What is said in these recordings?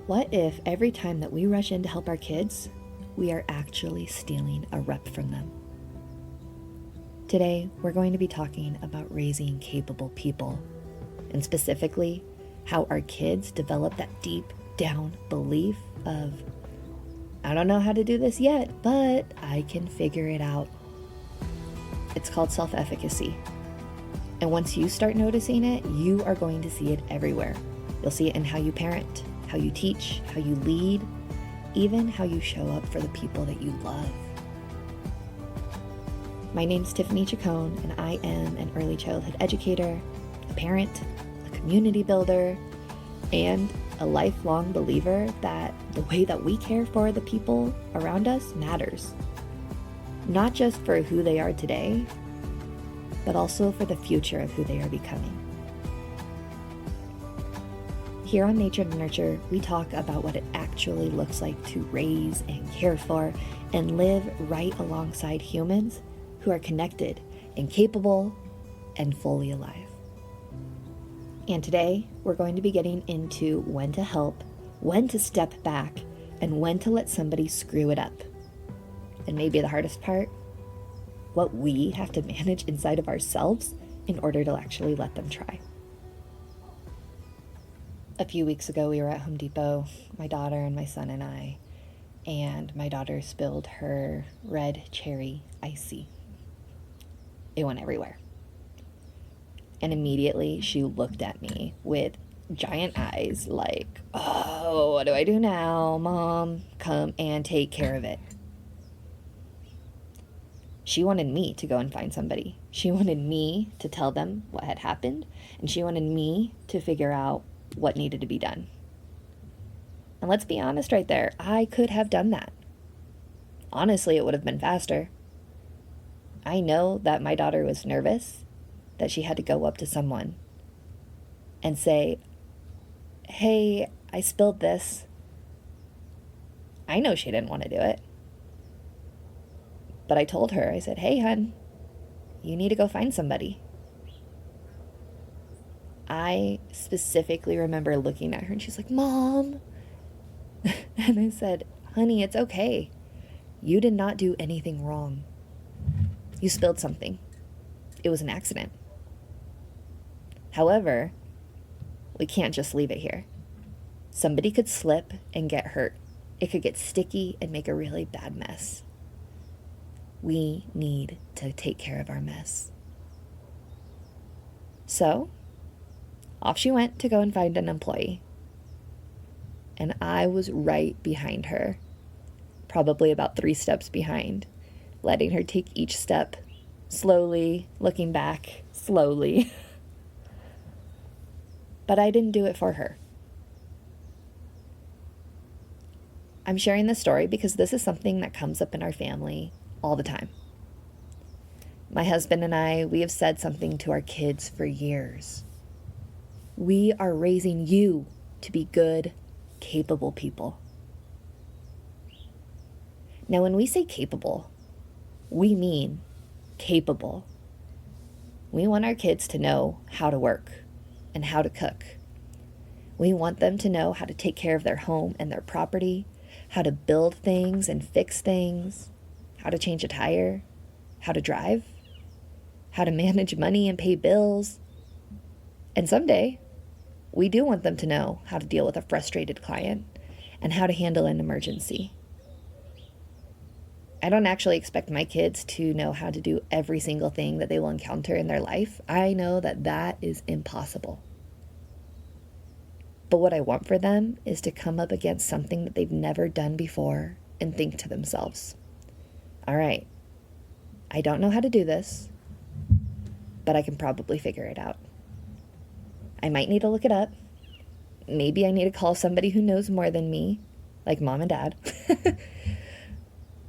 What if every time that we rush in to help our kids, we are actually stealing a rep from them? Today, we're going to be talking about raising capable people, and specifically, how our kids develop that deep down belief of, I don't know how to do this yet, but I can figure it out. It's called self-efficacy. And once you start noticing it, you are going to see it everywhere. You'll see it in how you parent, how you teach, how you lead, even how you show up for the people that you love. My name's KIDSWhen, and I am an early childhood educator, a parent, a community builder, and a lifelong believer that the way that we care for the people around us matters. Not just for who they are today, but also for the future of who they are becoming. Here on Nature to Nurture, we talk about what it actually looks like to raise and care for and live right alongside humans who are connected and capable and fully alive. And today, we're going to be getting into when to help, when to step back, and when to let somebody screw it up. And maybe the hardest part, what we have to manage inside of ourselves in order to actually let them try. A few weeks ago, we were at Home Depot, my daughter and my son and I, and my daughter spilled her red cherry icy. It went everywhere. And immediately she looked at me with giant eyes like, oh, what do I do now? Mom, come and take care of it. She wanted me to go and find somebody. She wanted me to tell them what had happened, and she wanted me to figure out what needed to be done. And let's be honest right there, I could have done that. Honestly, it would have been faster. I know that my daughter was nervous, that she had to go up to someone and say, hey, I spilled this. I know she didn't want to do it. But I told her, I said, hey, hun, you need to go find somebody. I specifically remember looking at her and she's like, Mom. And I said, honey, it's okay. You did not do anything wrong. You spilled something. It was an accident. However, we can't just leave it here. Somebody could slip and get hurt. It could get sticky and make a really bad mess. We need to take care of our mess. So, off she went to go and find an employee. And I was right behind her, probably about 3 steps behind, letting her take each step slowly, looking back slowly. But I didn't do it for her. I'm sharing this story because this is something that comes up in our family all the time. My husband and I, we have said something to our kids for years. We are raising you to be good, capable people. Now, when we say capable, we mean capable. We want our kids to know how to work and how to cook. We want them to know how to take care of their home and their property, how to build things and fix things, how to change a tire, how to drive, how to manage money and pay bills. And someday, we do want them to know how to deal with a frustrated client and how to handle an emergency. I don't actually expect my kids to know how to do every single thing that they will encounter in their life. I know that that is impossible. But what I want for them is to come up against something that they've never done before and think to themselves, all right, I don't know how to do this, but I can probably figure it out. I might need to look it up. Maybe I need to call somebody who knows more than me, like mom and dad.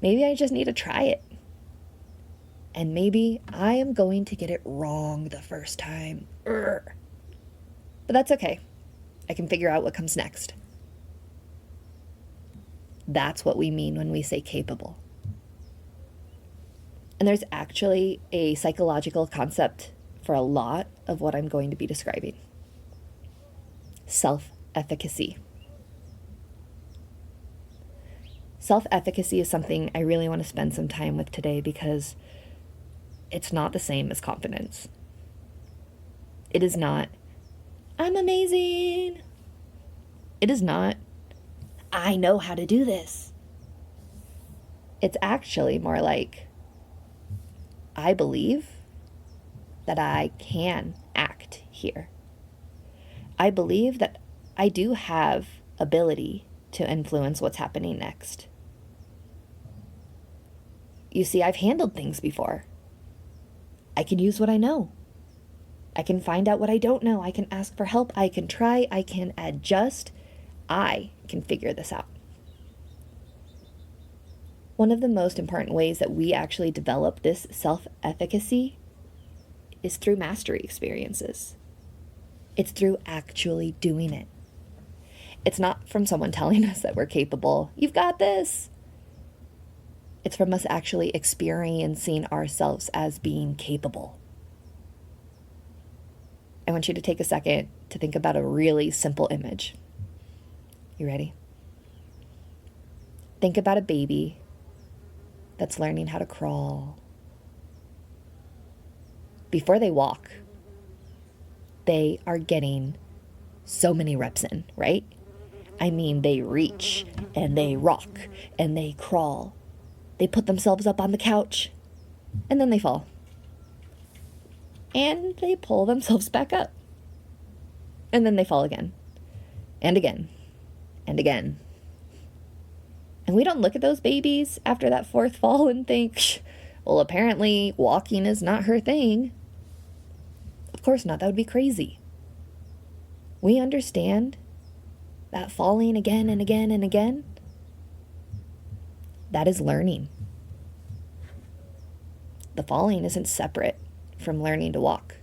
Maybe I just need to try it. And maybe I am going to get it wrong the first time. But that's okay. I can figure out what comes next. That's what we mean when we say capable. And there's actually a psychological concept for a lot of what I'm going to be describing. Self-efficacy. Self-efficacy is something I really want to spend some time with today because it's not the same as confidence. It is not, I'm amazing. It is not, I know how to do this. It's actually more like, I believe that I can act here. I believe that I do have ability to influence what's happening next. You see, I've handled things before. I can use what I know. I can find out what I don't know. I can ask for help. I can try. I can adjust. I can figure this out. One of the most important ways that we actually develop this self-efficacy is through mastery experiences. It's through actually doing it. It's not from someone telling us that we're capable. You've got this. It's from us actually experiencing ourselves as being capable. I want you to take a second to think about a really simple image. You ready? Think about a baby that's learning how to crawl. Before they walk, they are getting so many reps in, right? I mean, they reach and they rock and they crawl. They put themselves up on the couch and then they fall. And they pull themselves back up. And then they fall again and again and again. And we don't look at those babies after that fourth fall and think, well, apparently walking is not her thing. Of course not. That would be crazy. We understand that falling again and again and again, that is learning. The falling isn't separate from learning to walk.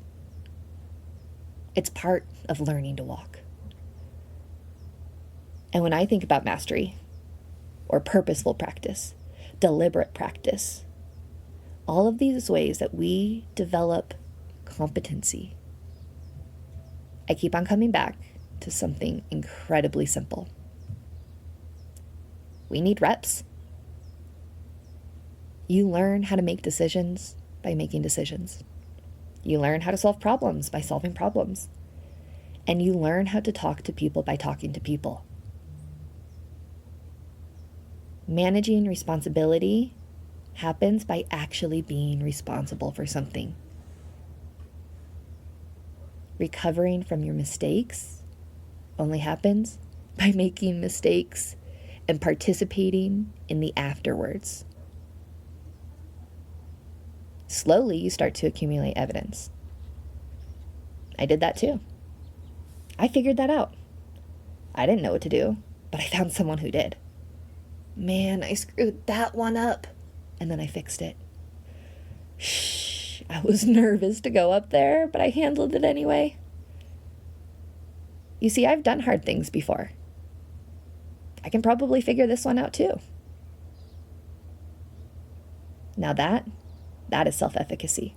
It's part of learning to walk. And when I think about mastery, or purposeful practice, deliberate practice, all of these ways that we develop competency, I keep on coming back to something incredibly simple. We need reps. You learn how to make decisions by making decisions. You learn how to solve problems by solving problems. And you learn how to talk to people by talking to people. Managing responsibility happens by actually being responsible for something. Recovering from your mistakes only happens by making mistakes and participating in the afterwards. Slowly, you start to accumulate evidence. I did that too. I figured that out. I didn't know what to do, but I found someone who did. Man, I screwed that one up. And then I fixed it. Shh, I was nervous to go up there, but I handled it anyway. You see, I've done hard things before. I can probably figure this one out too. Now that is self-efficacy.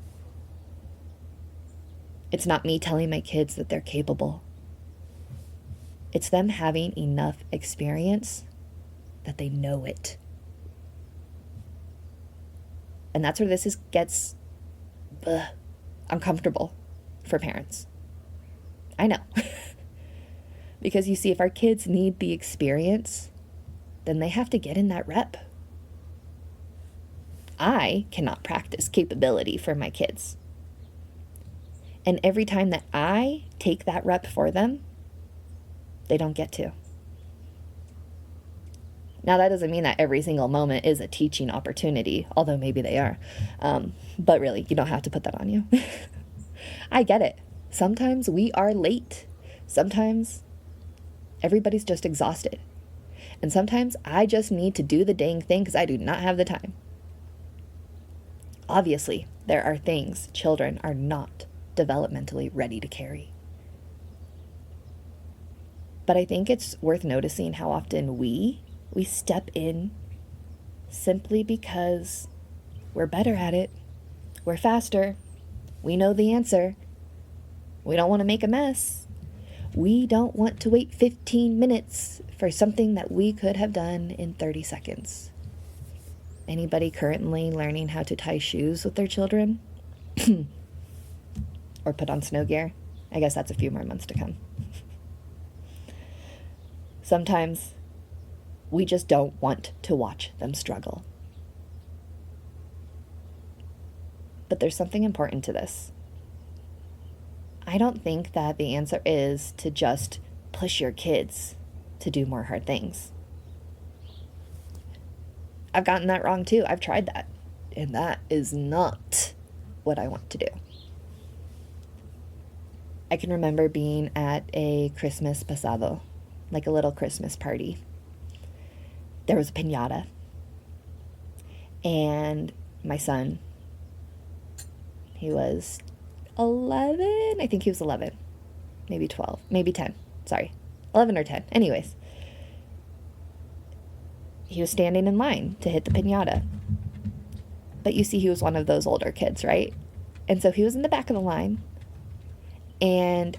It's not me telling my kids that they're capable. It's them having enough experience that they know it. And that's where gets uncomfortable for parents. I know. Because you see, if our kids need the experience, then they have to get in that rep. I cannot practice capability for my kids. And every time that I take that rep for them, they don't get to. Now, that doesn't mean that every single moment is a teaching opportunity, although maybe they are. But really, you don't have to put that on you. I get it. Sometimes we are late. Sometimes everybody's just exhausted. And sometimes I just need to do the dang thing because I do not have the time. Obviously, there are things children are not developmentally ready to carry. But I think it's worth noticing how often we step in simply because we're better at it. We're faster. We know the answer. We don't want to make a mess. We don't want to wait 15 minutes for something that we could have done in 30 seconds. Anybody currently learning how to tie shoes with their children? Or put on snow gear? I guess that's a few more months to come. Sometimes we just don't want to watch them struggle. But there's something important to this. I don't think that the answer is to just push your kids to do more hard things. I've gotten that wrong too. I've tried that. And that is not what I want to do. I can remember being at a Christmas pasado, like a little Christmas party. There was a piñata. And my son, he was 11. I think he was 11. Maybe 12. Maybe 10. Sorry. 11 or 10. Anyways. He was standing in line to hit the piñata. But you see, he was one of those older kids, right? And so he was in the back of the line. And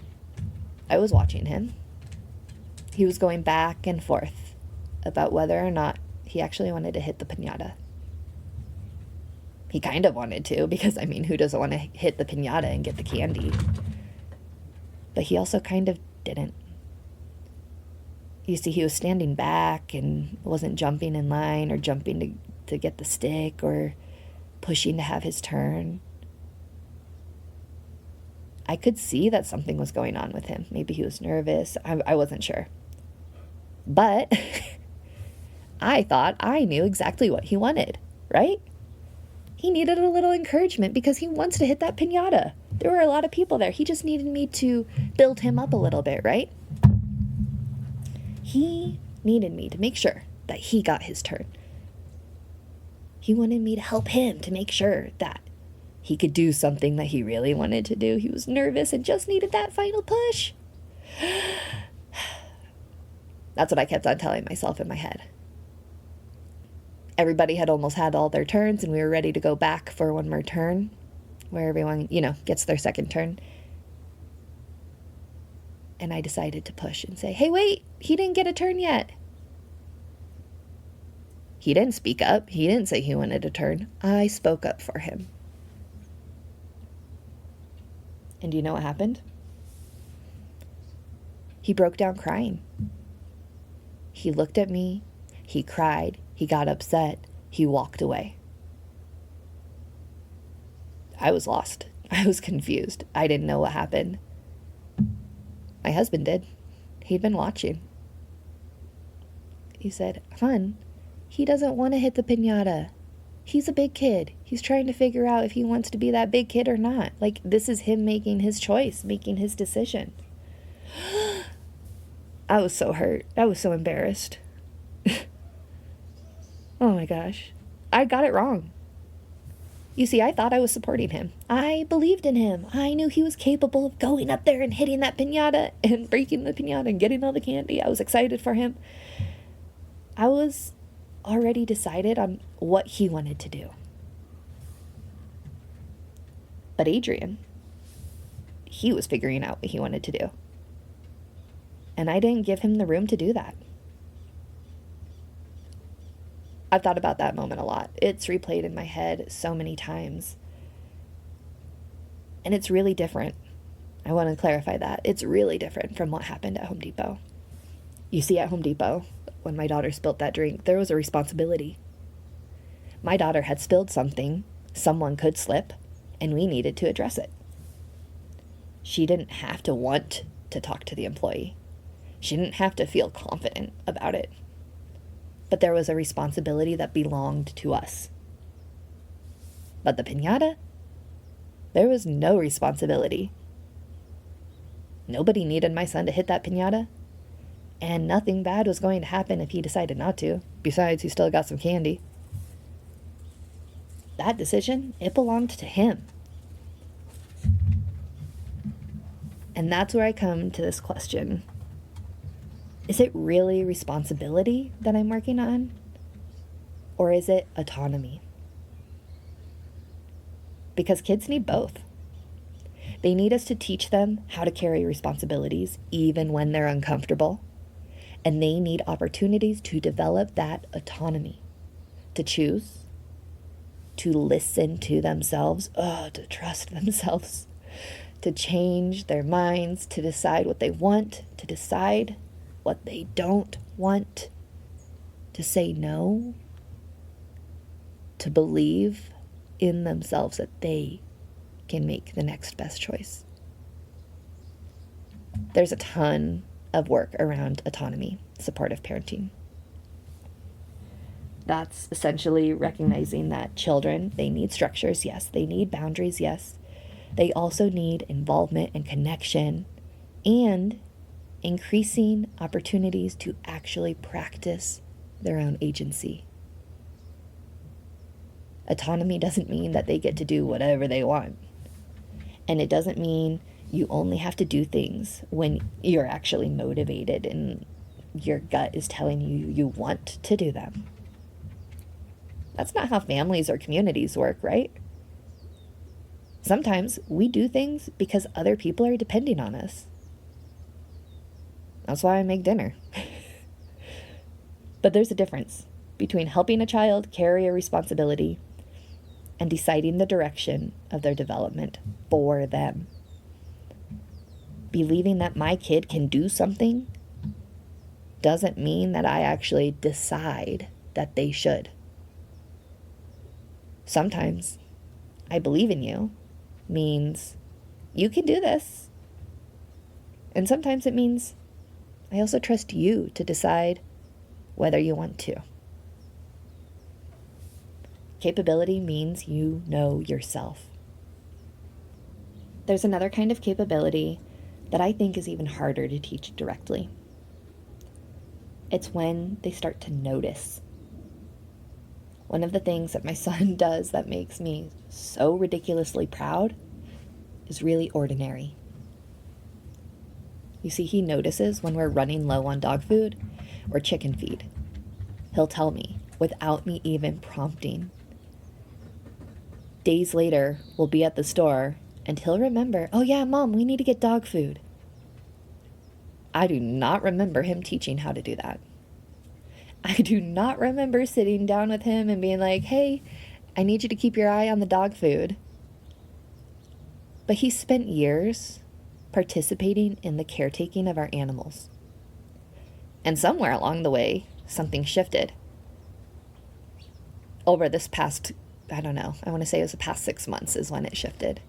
I was watching him. He was going back and forth about whether or not he actually wanted to hit the piñata. He kind of wanted to, because, I mean, who doesn't want to hit the piñata and get the candy? But he also kind of didn't. You see, he was standing back and wasn't jumping in line or jumping to get the stick or pushing to have his turn. I could see that something was going on with him. Maybe he was nervous. I wasn't sure. But I thought I knew exactly what he wanted, right? He needed a little encouragement because he wants to hit that piñata. There were a lot of people there. He just needed me to build him up a little bit, right? He needed me to make sure that he got his turn. He wanted me to help him to make sure that he could do something that he really wanted to do. He was nervous and just needed that final push. That's what I kept on telling myself in my head. Everybody had almost had all their turns, and we were ready to go back for one more turn where everyone, gets their second turn. And I decided to push and say, hey, wait, he didn't get a turn yet. He didn't speak up. He didn't say he wanted a turn. I spoke up for him. And do you know what happened? He broke down crying. He looked at me. He cried. He got upset. He walked away. I was lost. I was confused. I didn't know what happened. My husband did. He'd been watching. He said, "Hun, he doesn't want to hit the piñata. He's a big kid. He's trying to figure out if he wants to be that big kid or not. Like, this is him making his choice, making his decision." I was so hurt. I was so embarrassed. Oh my gosh. I got it wrong. You see, I thought I was supporting him. I believed in him. I knew he was capable of going up there and hitting that piñata and breaking the piñata and getting all the candy. I was excited for him. I was already decided on what he wanted to do. But Adrian, he was figuring out what he wanted to do. And I didn't give him the room to do that. I've thought about that moment a lot. It's replayed in my head so many times. And it's really different. I want to clarify that. It's really different from what happened at Home Depot. You see, at Home Depot, when my daughter spilled that drink, there was a responsibility. My daughter had spilled something, someone could slip, and we needed to address it. She didn't have to want to talk to the employee. She didn't have to feel confident about it. But there was a responsibility that belonged to us. But the piñata, there was no responsibility. Nobody needed my son to hit that piñata, and nothing bad was going to happen if he decided not to. Besides, he still got some candy. That decision, it belonged to him. And that's where I come to this question. Is it really responsibility that I'm working on? Or is it autonomy? Because kids need both. They need us to teach them how to carry responsibilities even when they're uncomfortable. And they need opportunities to develop that autonomy, to choose, to listen to themselves, to trust themselves, to change their minds, to decide what they want, to decide what they don't want, to say no, to believe in themselves that they can make the next best choice. There's a ton of work around autonomy, supportive parenting. That's essentially recognizing that children, they need structures, yes. They need boundaries, yes. They also need involvement and connection and increasing opportunities to actually practice their own agency. Autonomy doesn't mean that they get to do whatever they want. And it doesn't mean you only have to do things when you're actually motivated and your gut is telling you you want to do them. That's not how families or communities work, right? Sometimes we do things because other people are depending on us. That's why I make dinner. But there's a difference between helping a child carry a responsibility and deciding the direction of their development for them. Believing that my kid can do something doesn't mean that I actually decide that they should. Sometimes I believe in you means you can do this. And sometimes it means I also trust you to decide whether you want to. Capability means you know yourself. There's another kind of capability that I think is even harder to teach directly. It's when they start to notice. One of the things that my son does that makes me so ridiculously proud is really ordinary. You see, he notices when we're running low on dog food or chicken feed. He'll tell me without me even prompting. Days later, we'll be at the store and he'll remember, oh yeah, Mom, we need to get dog food. I do not remember him teaching how to do that. I do not remember sitting down with him and being like, hey, I need you to keep your eye on the dog food. But he spent years participating in the caretaking of our animals. And somewhere along the way, something shifted. Over this past, I want to say it was the past 6 months is when it shifted.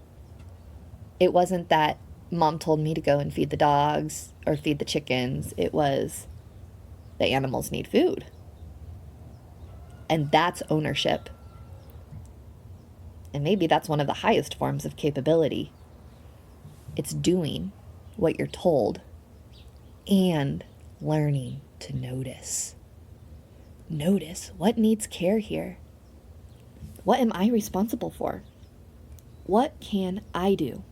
It wasn't that Mom told me to go and feed the dogs or feed the chickens. It was the animals need food. And that's ownership. And maybe that's one of the highest forms of capability. It's doing what you're told and learning to notice. Notice what needs care here. What am I responsible for? What can I do?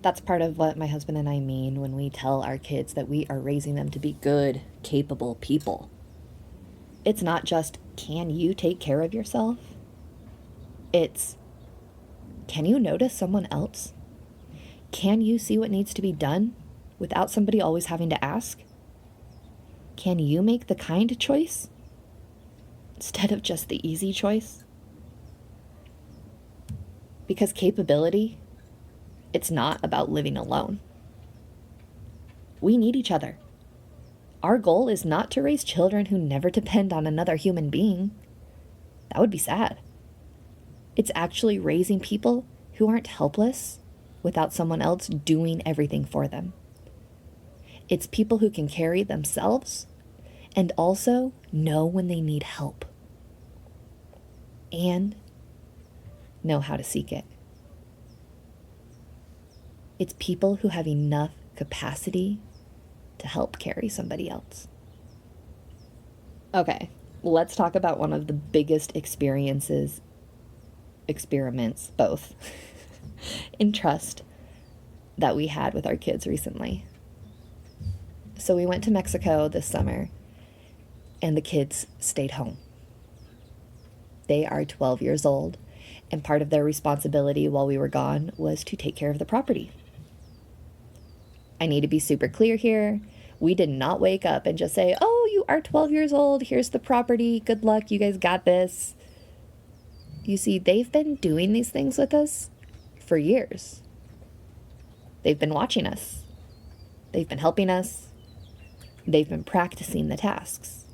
That's part of what my husband and I mean when we tell our kids that we are raising them to be good, capable people. It's not just, can you take care of yourself? It's, can you notice someone else? Can you see what needs to be done without somebody always having to ask? Can you make the kind choice instead of just the easy choice? Because capability, it's not about living alone. We need each other. Our goal is not to raise children who never depend on another human being. That would be sad. It's actually raising people who aren't helpless without someone else doing everything for them. It's people who can carry themselves and also know when they need help and know how to seek it. It's people who have enough capacity to help carry somebody else. Okay, let's talk about one of the biggest experiments, both, in trust that we had with our kids recently. So we went to Mexico this summer, and the kids stayed home. They are 12 years old, And part of their responsibility while we were gone was to take care of the property. I need to be super clear here. We did not wake up and just say, oh, you are 12 years old. Here's the property. Good luck. You guys got this. You see, they've been doing these things with us for years. They've been watching us. They've been helping us. They've been practicing the tasks.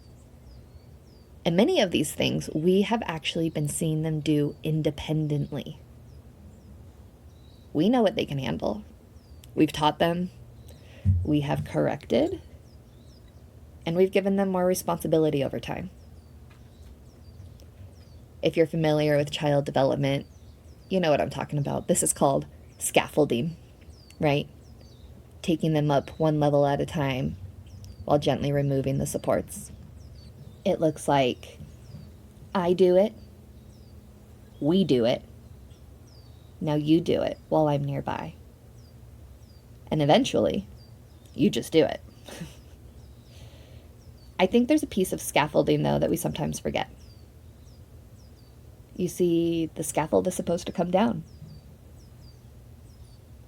And many of these things we have actually been seeing them do independently. We know what they can handle. We've taught them. We have corrected. And we've given them more responsibility over time. If you're familiar with child development, you know what I'm talking about. This is called scaffolding, right? Taking them up one level at a time while gently removing the supports. It looks like I do it, we do it, now you do it while I'm nearby. And eventually, you just do it. I think there's a piece of scaffolding, though, that we sometimes forget. You see, the scaffold is supposed to come down.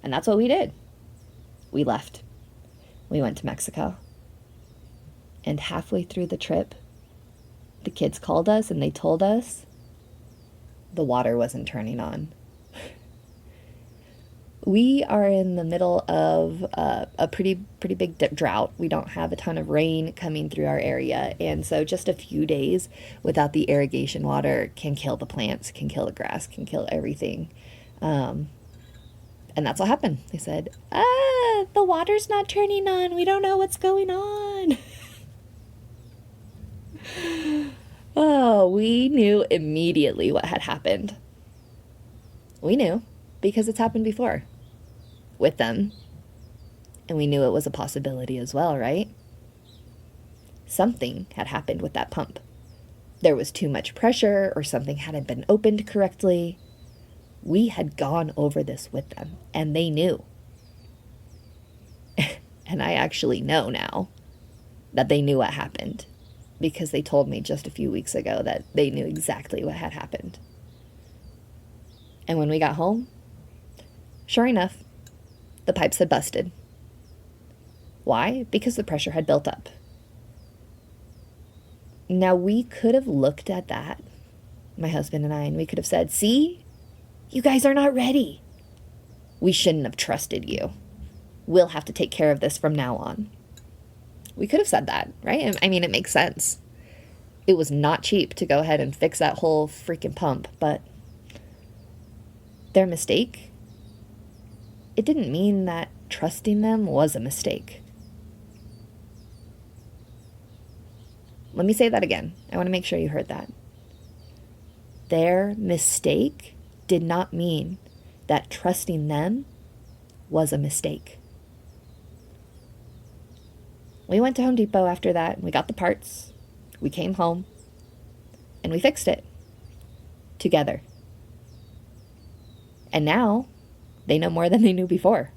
And that's what we did. We left. We went to Mexico. And halfway through the trip, the kids called us and they told us the water wasn't turning on. We are in the middle of a pretty big drought. We don't have a ton of rain coming through our area. And so just a few days without the irrigation water can kill the plants, can kill the grass, can kill everything. And that's what happened. They said, the water's not turning on. We don't know what's going on. Oh, we knew immediately what had happened. We knew because it's happened before with them. And we knew it was a possibility as well, right? Something had happened with that pump. There was too much pressure or something hadn't been opened correctly. We had gone over this with them and they knew. And I actually know now that they knew what happened because they told me just a few weeks ago that they knew exactly what had happened. And when we got home, sure enough, the pipes had busted. Why? Because the pressure had built up. Now, we could have looked at that, my husband and I, and we could have said, see, you guys are not ready. We shouldn't have trusted you. We'll have to take care of this from now on. We could have said that, right? I mean, it makes sense. It was not cheap to go ahead and fix that whole freaking pump, but their mistake, it didn't mean that trusting them was a mistake. Let me say that again. I want to make sure you heard that. Their mistake did not mean that trusting them was a mistake. We went to Home Depot after that, and we got the parts. We came home, and we fixed it together. And now, they know more than they knew before.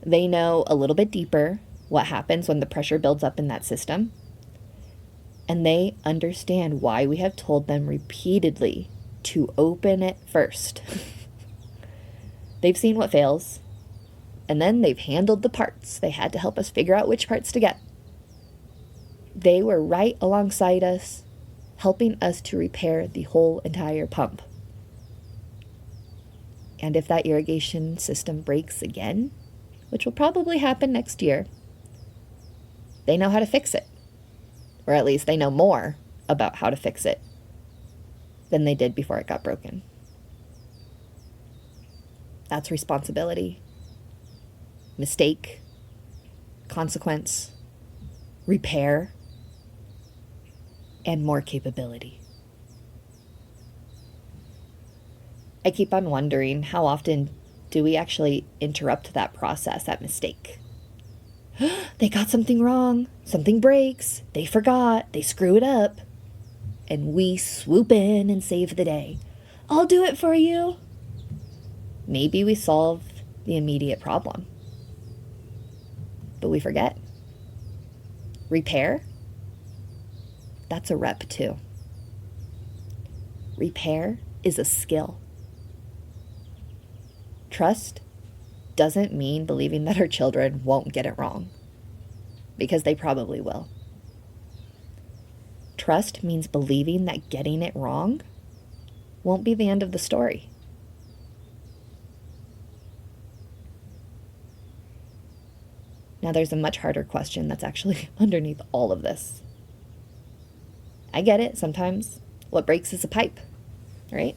They know a little bit deeper what happens when the pressure builds up in that system. And they understand why we have told them repeatedly to open it first. They've seen what fails, and then they've handled the parts. They had to help us figure out which parts to get. They were right alongside us, helping us to repair the whole entire pump. And if that irrigation system breaks again, which will probably happen next year, they know how to fix it. Or at least they know more about how to fix it than they did before it got broken. That's responsibility, mistake, consequence, repair, and more capability. I keep on wondering, how often do we actually interrupt that process, that mistake? They got something wrong, something breaks, they forgot, they screw it up, and we swoop in and save the day. I'll do it for you. Maybe we solve the immediate problem, but we forget. Repair, that's a rep too. Repair is a skill. Trust doesn't mean believing that our children won't get it wrong, because they probably will. Trust means believing that getting it wrong won't be the end of the story. Now, there's a much harder question that's actually underneath all of this. I get it. Sometimes what breaks is a pipe, right?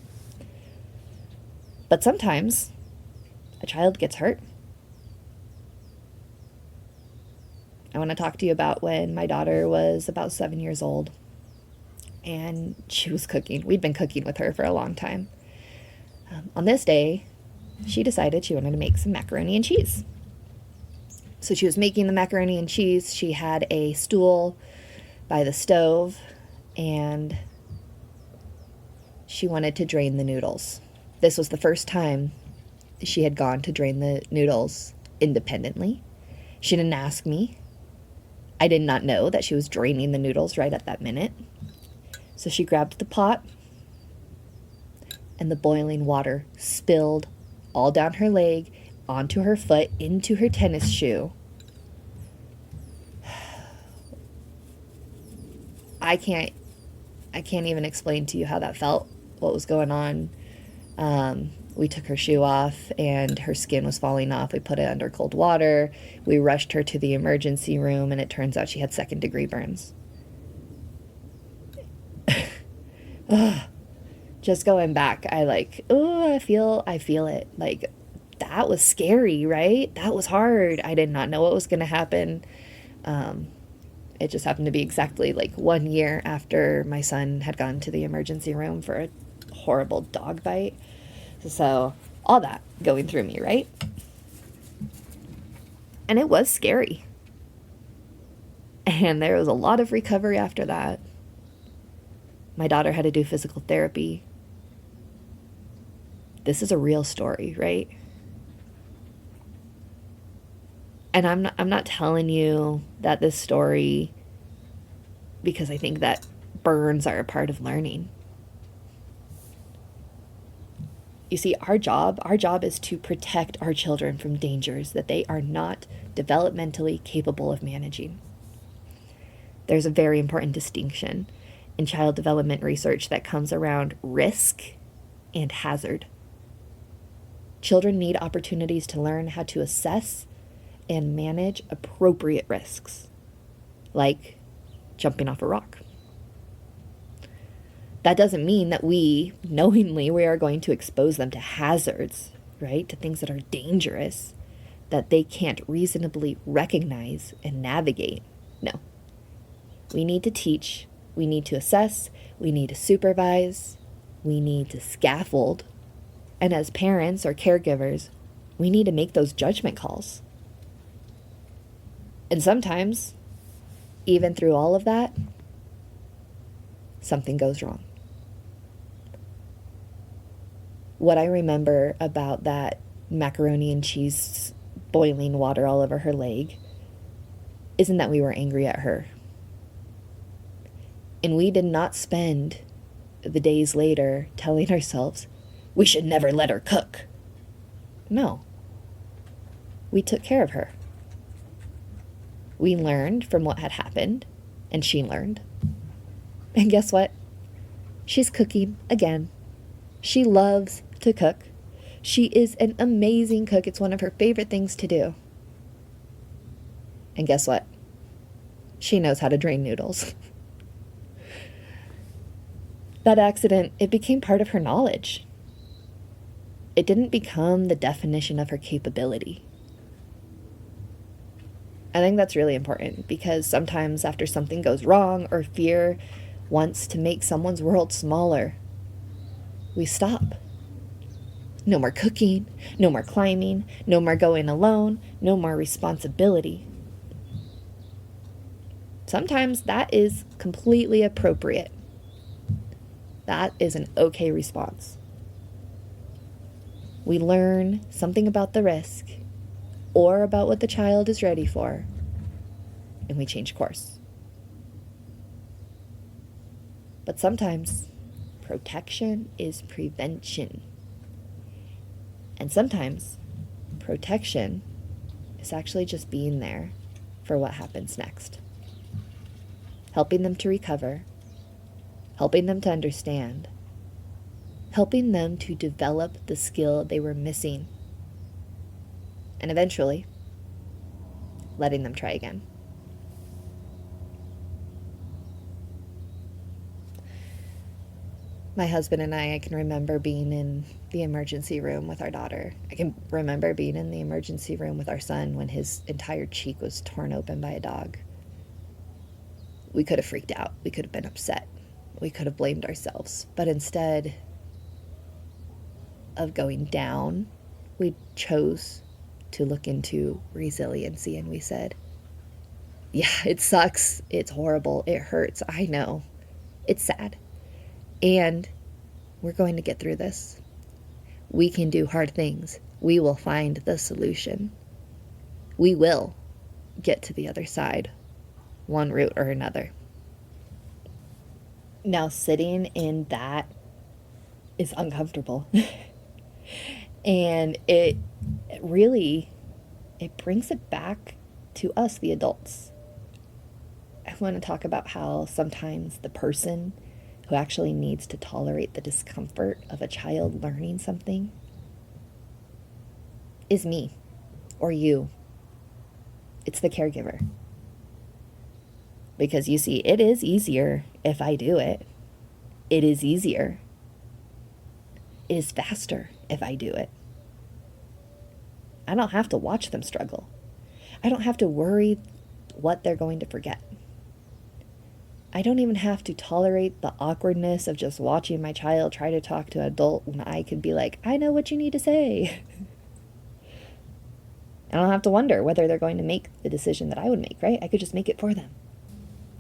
But sometimes a child gets hurt. I want to talk to you about when my daughter was about 7 years old and she was cooking. We'd been cooking with her for a long time. On this day, she decided she wanted to make some macaroni and cheese. So she was making the macaroni and cheese. She had a stool by the stove and she wanted to drain the noodles. This was the first time she had gone to drain the noodles independently. She didn't ask me. I did not know that she was draining the noodles right at that minute. So she grabbed the pot and the boiling water spilled all down her leg, onto her foot, into her tennis shoe. I can't even explain to you how that felt, what was going on. We took her shoe off and her skin was falling off. We put it under cold water. We rushed her to the emergency room and it turns out she had 2nd-degree burns. Just going back, I feel it. Like, that was scary, right? That was hard. I did not know what was going to happen. It just happened to be exactly 1 year after my son had gone to the emergency room for a horrible dog bite. So all that going through me, right? And it was scary. And there was a lot of recovery after that. My daughter had to do physical therapy. This is a real story, right? And I'm not telling you that this story because I think that burns are a part of learning. You see, our job is to protect our children from dangers that they are not developmentally capable of managing. There's a very important distinction in child development research that comes around risk and hazard. Children need opportunities to learn how to assess and manage appropriate risks, like jumping off a rock. That doesn't mean that we are going to expose them to hazards, right? To things that are dangerous, that they can't reasonably recognize and navigate. No. We need to teach, we need to assess, we need to supervise, we need to scaffold. And as parents or caregivers, we need to make those judgment calls. And sometimes, even through all of that, something goes wrong. What I remember about that macaroni and cheese boiling water all over her leg isn't that we were angry at her. And we did not spend the days later telling ourselves, we should never let her cook. No. We took care of her. We learned from what had happened, and she learned. And guess what? She's cooking again. She loves to cook. She is an amazing cook. It's one of her favorite things to do. And guess what? She knows how to drain noodles. That accident, it became part of her knowledge. It didn't become the definition of her capability. I think that's really important because sometimes after something goes wrong or fear wants to make someone's world smaller, we stop. No more cooking, no more climbing, no more going alone, no more responsibility. Sometimes that is completely appropriate. That is an okay response. We learn something about the risk or about what the child is ready for, and we change course. But sometimes protection is prevention. And sometimes protection is actually just being there for what happens next. Helping them to recover, helping them to understand, helping them to develop the skill they were missing, and eventually letting them try again. My husband and I can remember being in the emergency room with our daughter. I can remember being in the emergency room with our son when his entire cheek was torn open by a dog. We could have freaked out. We could have been upset. We could have blamed ourselves. But instead of going down, we chose to look into resiliency, and we said, yeah, it sucks. It's horrible. It hurts. I know. It's sad. And we're going to get through this. We can do hard things. We will find the solution. We will get to the other side, one route or another. Now, sitting in that is uncomfortable. And it brings it back to us, the adults. I want to talk about how sometimes the person who actually needs to tolerate the discomfort of a child learning something is me or you. It's the caregiver. Because you see, it is easier if I do it. It is easier. It is faster if I do it. I don't have to watch them struggle. I don't have to worry what they're going to forget. I don't even have to tolerate the awkwardness of just watching my child try to talk to an adult when I could be like, I know what you need to say. I don't have to wonder whether they're going to make the decision that I would make, right? I could just make it for them.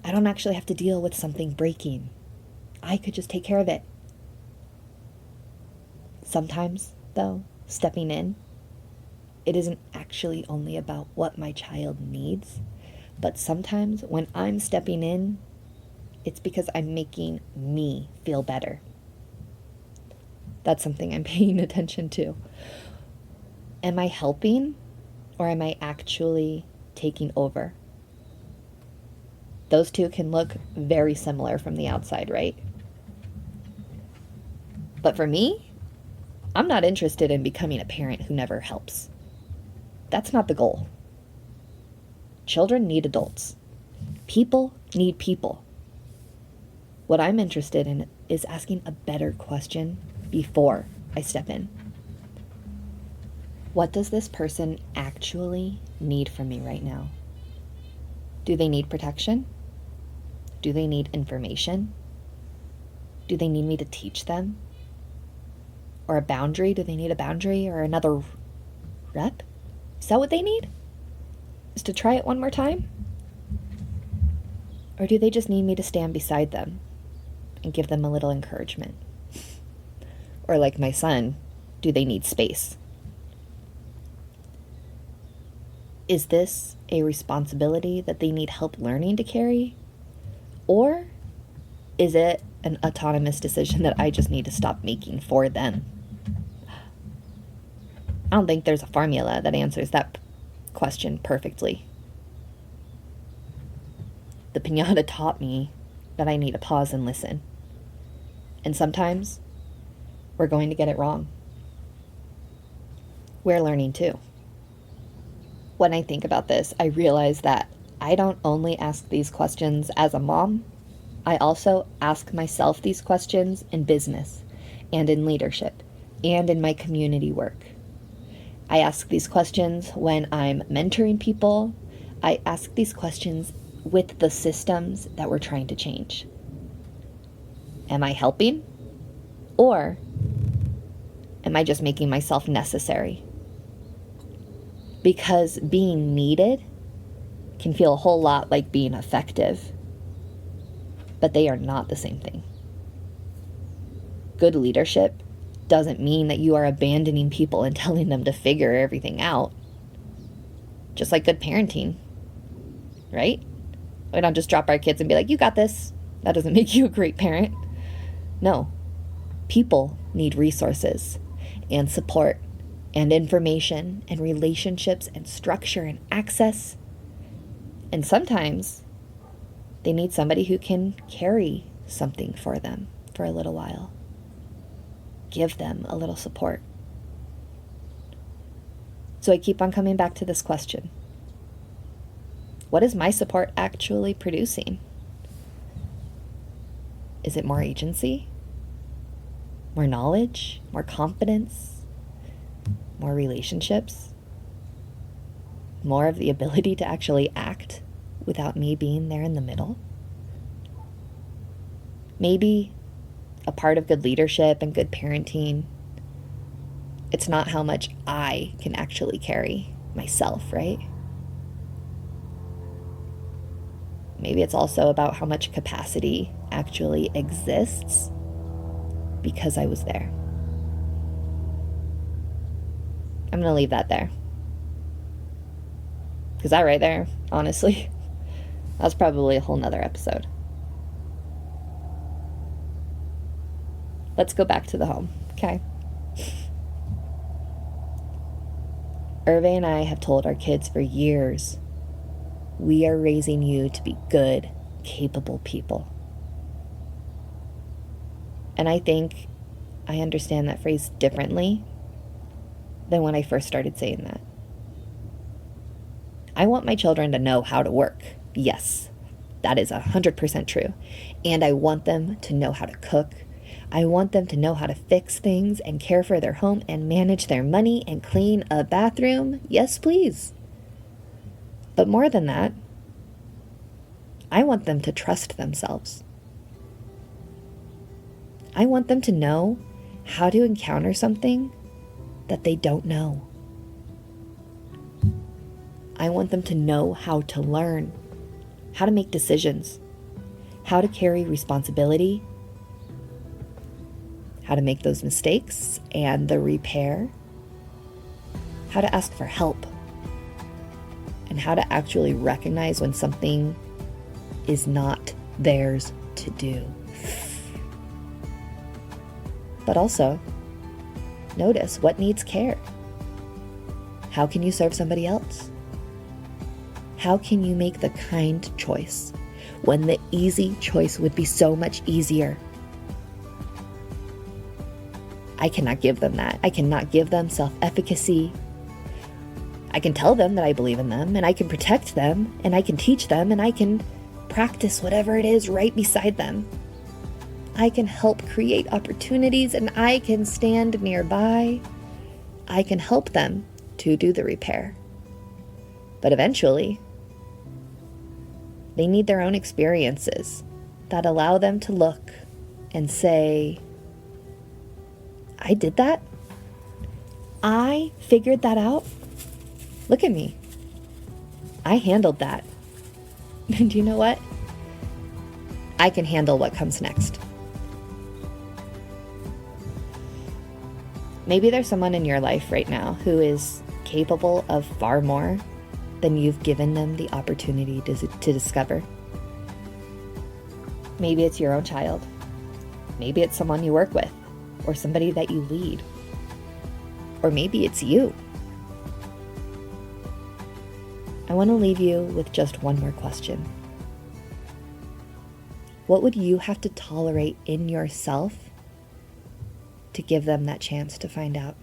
I don't actually have to deal with something breaking. I could just take care of it. Sometimes, though, stepping in, it isn't actually only about what my child needs, but sometimes when I'm stepping in, it's because I'm making me feel better. That's something I'm paying attention to. Am I helping, or am I actually taking over? Those two can look very similar from the outside, right? But for me, I'm not interested in becoming a parent who never helps. That's not the goal. Children need adults. People need people. What I'm interested in is asking a better question before I step in. What does this person actually need from me right now? Do they need protection? Do they need information? Do they need me to teach them? Or a boundary? Do they need a boundary or another rep? Is that what they need? Is to try it one more time? Or do they just need me to stand beside them and give them a little encouragement? Or like my son, do they need space? Is this a responsibility that they need help learning to carry? Or is it an autonomous decision that I just need to stop making for them? I don't think there's a formula that answers that question perfectly. The piñata taught me that I need to pause and listen. And sometimes we're going to get it wrong. We're learning too. When I think about this, I realize that I don't only ask these questions as a mom, I also ask myself these questions in business and in leadership and in my community work. I ask these questions when I'm mentoring people. I ask these questions with the systems that we're trying to change. Am I helping? Or am I just making myself necessary? Because being needed can feel a whole lot like being effective, but they are not the same thing. Good leadership doesn't mean that you are abandoning people and telling them to figure everything out. Just like good parenting, right? We don't just drop our kids and be like, you got this. That doesn't make you a great parent. No, People need resources and support and information and relationships and structure and access. And sometimes they need somebody who can carry something for them for a little while. Give them a little support. So I keep on coming back to this question. What is my support actually producing? Is it more agency? More knowledge? More confidence? More relationships? More of the ability to actually act without me being there in the middle? Maybe a part of good leadership and good parenting, it's not how much I can actually carry myself, right? Maybe it's also about how much capacity actually exists because I was there. I'm going to leave that there. Because that right there, honestly, that's probably a whole nother episode. Let's go back to the home, okay? Hervé and I have told our kids for years, we are raising you to be good, capable people. And I think I understand that phrase differently than when I first started saying that. I want my children to know how to work. Yes, that is 100% true. And I want them to know how to cook. I want them to know how to fix things and care for their home and manage their money and clean a bathroom. Yes, please. But more than that, I want them to trust themselves. I want them to know how to encounter something that they don't know. I want them to know how to learn, how to make decisions, how to carry responsibility, how to make those mistakes and the repair, how to ask for help, and how to actually recognize when something is not theirs to do. But also, notice what needs care. How can you serve somebody else? How can you make the kind choice when the easy choice would be so much easier? I cannot give them that. I cannot give them self-efficacy. I can tell them that I believe in them, and I can protect them, and I can teach them, and I can practice whatever it is right beside them. I can help create opportunities, and I can stand nearby. I can help them to do the repair. But eventually, they need their own experiences that allow them to look and say, I did that? I figured that out? Look at me. I handled that. And you know what? I can handle what comes next. Maybe there's someone in your life right now who is capable of far more than you've given them the opportunity to discover. Maybe it's your own child. Maybe it's someone you work with, or somebody that you lead. Or maybe it's you. I want to leave you with just one more question. What would you have to tolerate in yourself to give them that chance to find out?